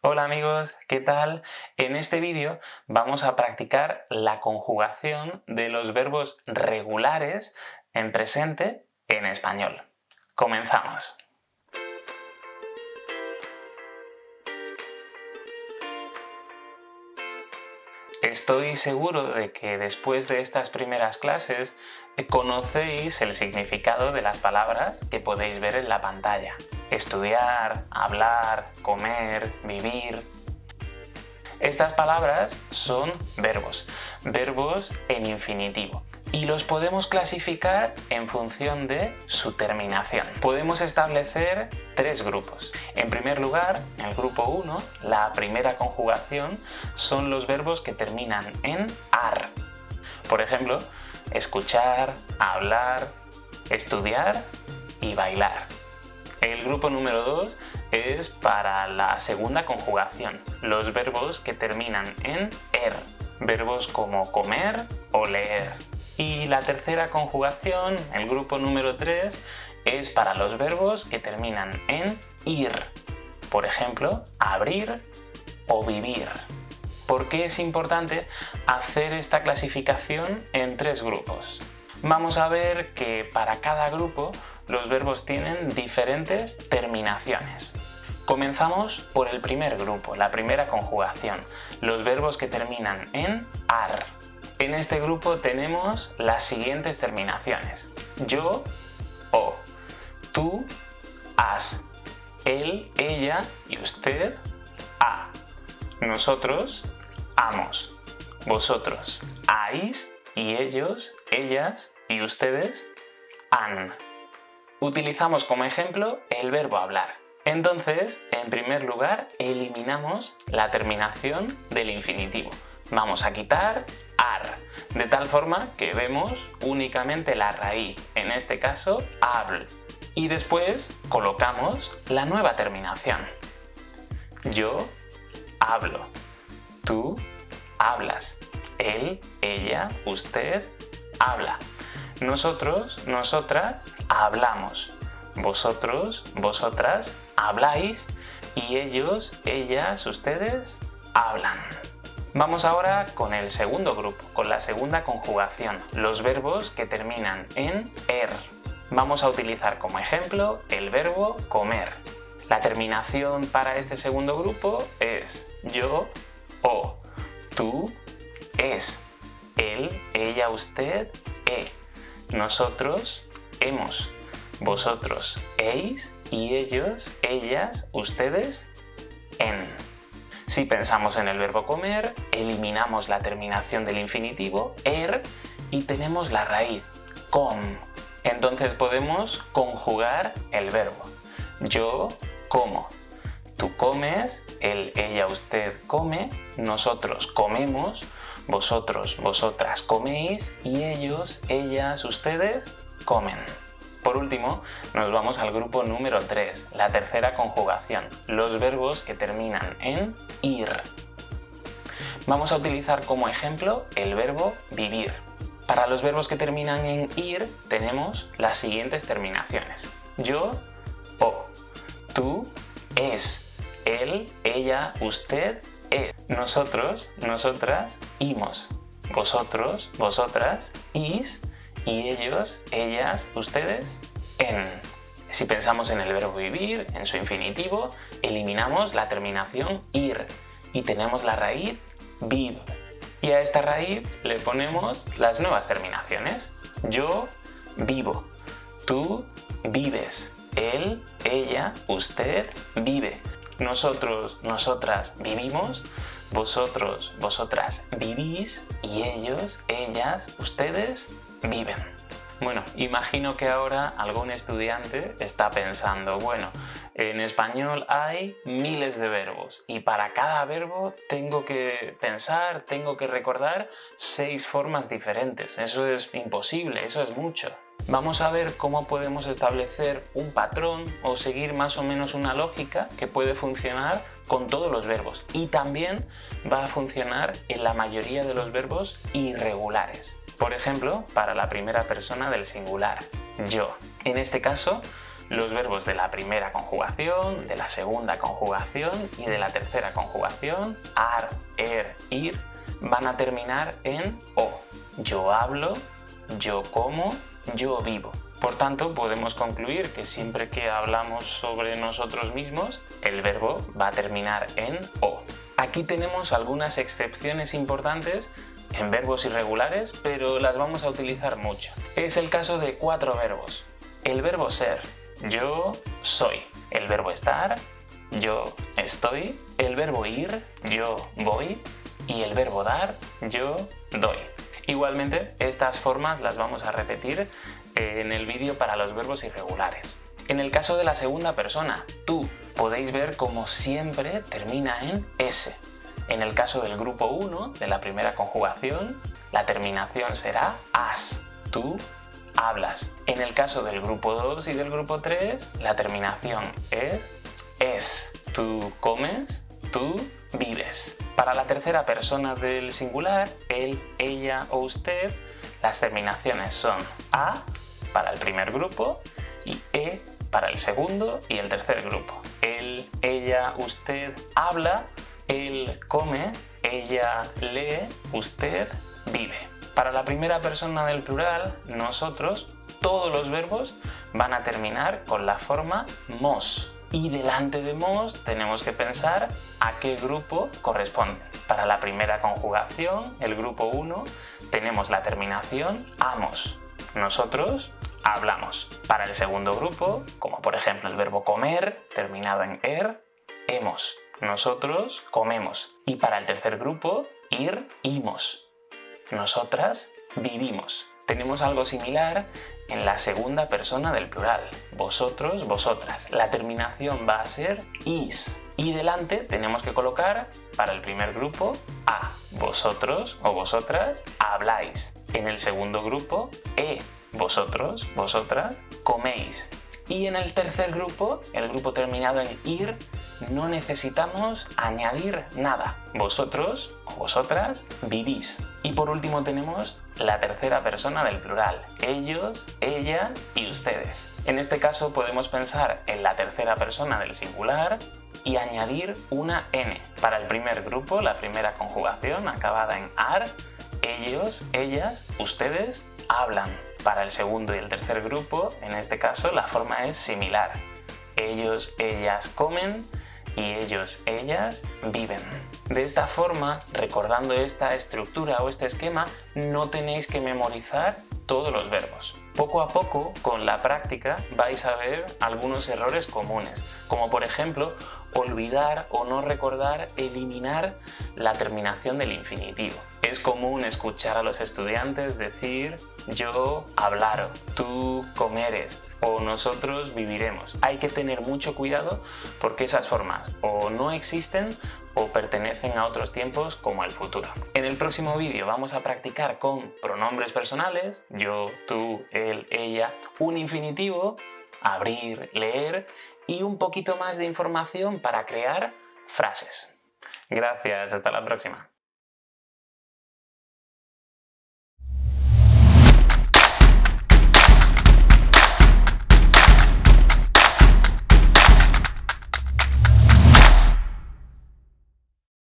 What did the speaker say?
Hola amigos, ¿qué tal? En este vídeo vamos a practicar la conjugación de los verbos regulares en presente en español. Comenzamos. Estoy seguro de que después de estas primeras clases conocéis el significado de las palabras que podéis ver en la pantalla. Estudiar, hablar, comer, vivir. Estas palabras son verbos en infinitivo. Y los podemos clasificar en función de su terminación. Podemos establecer tres grupos. En primer lugar, en el grupo 1, la primera conjugación son los verbos que terminan en ar. Por ejemplo, escuchar, hablar, estudiar y bailar. El grupo número 2 es para la segunda conjugación, los verbos que terminan en er, verbos como comer o leer. Y la tercera conjugación, el grupo número 3, es para los verbos que terminan en ir. Por ejemplo, abrir o vivir. ¿Por qué es importante hacer esta clasificación en tres grupos? Vamos a ver que para cada grupo los verbos tienen diferentes terminaciones. Comenzamos por el primer grupo, la primera conjugación, los verbos que terminan en ar. En este grupo tenemos las siguientes terminaciones: yo, o, tú, has, él, ella y usted, ha, nosotros, hamos, vosotros, háis y ellos, ellas y ustedes, han. Utilizamos como ejemplo el verbo hablar. Entonces, en primer lugar, eliminamos la terminación del infinitivo. Vamos a quitar ar, de tal forma que vemos únicamente la raíz, en este caso, habl. Y después colocamos la nueva terminación. Yo hablo, tú hablas, él, ella, usted habla. Nosotros, nosotras hablamos, vosotros, vosotras habláis y ellos, ellas, ustedes hablan. Vamos ahora con el segundo grupo, con la segunda conjugación, los verbos que terminan en er. Vamos a utilizar como ejemplo el verbo comer. La terminación para este segundo grupo es yo, o, tú, es, él, ella, usted, nosotros, hemos, vosotros, eis y ellos, ellas, ustedes, en. Si pensamos en el verbo comer, eliminamos la terminación del infinitivo, er, y tenemos la raíz, com. Entonces podemos conjugar el verbo. Yo como, tú comes, él, ella, usted come, nosotros comemos, vosotros, vosotras coméis y ellos, ellas, ustedes comen. Por último, nos vamos al grupo número 3, la tercera conjugación, los verbos que terminan en ir. Vamos a utilizar como ejemplo el verbo vivir. Para los verbos que terminan en ir tenemos las siguientes terminaciones: yo, o, tú, es, él, ella, usted, es, nosotros, nosotras, imos, vosotros, vosotras, is y ellos, ellas, ustedes, en. Si pensamos en el verbo vivir, en su infinitivo, eliminamos la terminación ir y tenemos la raíz viv. Y a esta raíz le ponemos las nuevas terminaciones. Yo vivo, tú vives, él, ella, usted vive, nosotros, nosotras vivimos, vosotros, vosotras vivís y ellos, ellas, ustedes viven. Bueno, imagino que ahora algún estudiante está pensando, bueno, en español hay miles de verbos y para cada verbo tengo que pensar, tengo que recordar 6 formas diferentes. Eso es imposible, eso es mucho. Vamos a ver cómo podemos establecer un patrón o seguir más o menos una lógica que puede funcionar con todos los verbos y también va a funcionar en la mayoría de los verbos irregulares. Por ejemplo, para la primera persona del singular, yo. En este caso, Los verbos de la primera conjugación, de la segunda conjugación y de la tercera conjugación, ar, ir, van a terminar en o. Yo hablo, yo como, yo vivo. Por tanto, podemos concluir que siempre que hablamos sobre nosotros mismos, el verbo va a terminar en o. Aquí tenemos algunas excepciones importantes en verbos irregulares, pero las vamos a utilizar mucho. Es el caso de 4 verbos. El verbo ser, yo soy. El verbo estar, yo estoy. El verbo ir, yo voy. Y el verbo dar, yo doy. Igualmente, estas formas las vamos a repetir en el vídeo para los verbos irregulares. En el caso de la segunda persona, tú, podéis ver como siempre termina en s. En el caso del grupo 1, de la primera conjugación, la terminación será as. Tú hablas. En el caso del grupo 2 y del grupo 3, la terminación es. Tú comes, tú vives. Para la tercera persona del singular, él, ella o usted, las terminaciones son a para el primer grupo y e para el segundo y el tercer grupo. Él, ella, usted habla, él come, ella lee, usted vive. Para la primera persona del plural, nosotros, todos los verbos van a terminar con la forma mos. Y delante de mos tenemos que pensar a qué grupo corresponde. Para la primera conjugación, el grupo 1, tenemos la terminación amos. Nosotros hablamos. Para el segundo grupo, como por ejemplo el verbo comer, terminado en hemos. Nosotros comemos. Y para el tercer grupo, imos. Nosotras vivimos. Tenemos algo similar en la segunda persona del plural. Vosotros, vosotras. La terminación va a ser is. Y delante tenemos que colocar, para el primer grupo, a. Vosotros o vosotras habláis. En el segundo grupo, vosotros, vosotras coméis. Y en el tercer grupo, el grupo terminado en ir, no necesitamos añadir nada. Vosotros o vosotras vivís. Y por último tenemos la tercera persona del plural. Ellos, ellas y ustedes. En este caso podemos pensar en la tercera persona del singular y añadir una n. Para el primer grupo, la primera conjugación acabada en ar, ellos, ellas, ustedes hablan. Para el segundo y el tercer grupo, en este caso, la forma es similar. Ellos, ellas comen y ellos, ellas viven. De esta forma, recordando esta estructura o este esquema, no tenéis que memorizar todos los verbos. Poco a poco, con la práctica, vais a ver algunos errores comunes, como por ejemplo, olvidar o no recordar, eliminar la terminación del infinitivo. Es común escuchar a los estudiantes decir yo hablaro, tú comeres o nosotros viviremos. Hay que tener mucho cuidado porque esas formas o no existen o pertenecen a otros tiempos como el futuro. En el próximo vídeo vamos a practicar con pronombres personales, yo, tú, él, ella, un infinitivo, abrir, leer y un poquito más de información para crear frases. Gracias, hasta la próxima.